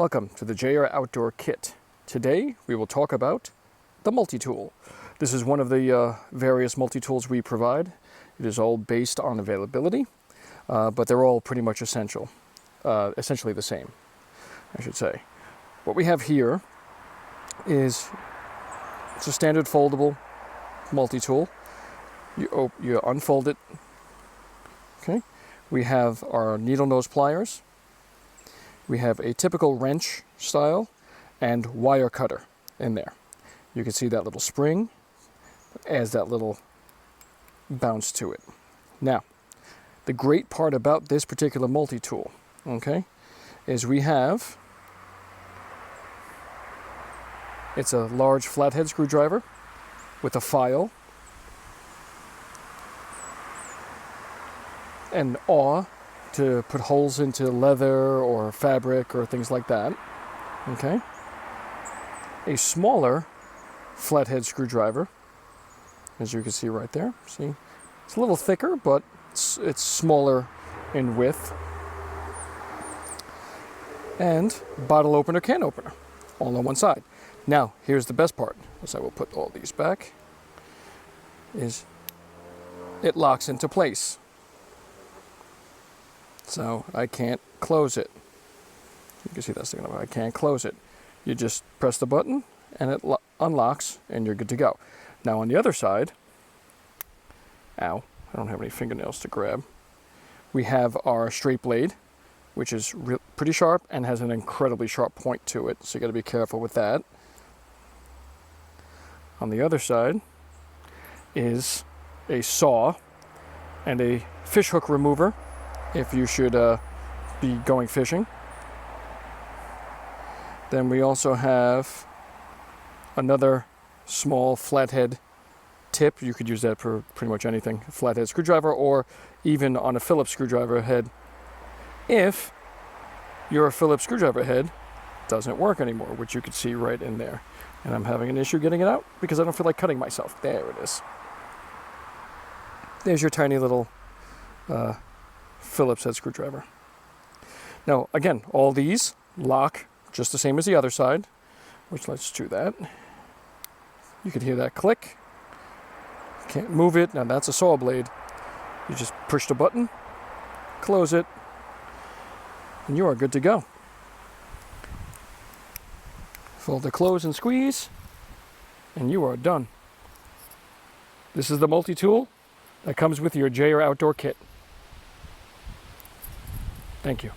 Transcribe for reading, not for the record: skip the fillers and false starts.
Welcome to the JAER Outdoor Kit. Today we will talk about the multi-tool. This is one of the various multi-tools we provide. It is all based on availability, but they're all pretty much essentially the same, I should say. What we have here is it's a standard foldable multi-tool. You unfold it. Okay. We have our needle nose pliers. We have a typical wrench style and wire cutter in there. You can see that little spring adds that little bounce to it. Now, the great part about this particular multi-tool, okay, is it's a large flathead screwdriver with a file, an awl to put holes into leather or fabric or things like that, okay? A smaller flathead screwdriver, as you can see right there. See, it's a little thicker, but it's smaller in width. And bottle opener, can opener, all on one side. Now, here's the best part, as I will put all these back, is it locks into place. So I can't close it. You can see that's sticking up. I can't close it. You just press the button and it unlocks and you're good to go. Now on the other side, ow, I don't have any fingernails to grab. We have our straight blade, which is pretty sharp and has an incredibly sharp point to it. So you got to be careful with that. On the other side is a saw and a fish hook remover if you should be going fishing. Then we also have another small flathead tip. You could use that for pretty much anything. Flathead screwdriver, or even on a Phillips screwdriver head if your Phillips screwdriver head doesn't work anymore, which you can see right in there. And I'm having an issue getting it out because I don't feel like cutting myself. There it is. There's your tiny little Phillips head screwdriver. Now, again, all these lock just the same as the other side, which let's do that. You can hear that click. Can't move it. Now that's a saw blade. You just push the button, close it, and you are good to go. Fold it close and squeeze, and you are done. This is the multi-tool that comes with your JAER Outdoor Kit. Thank you.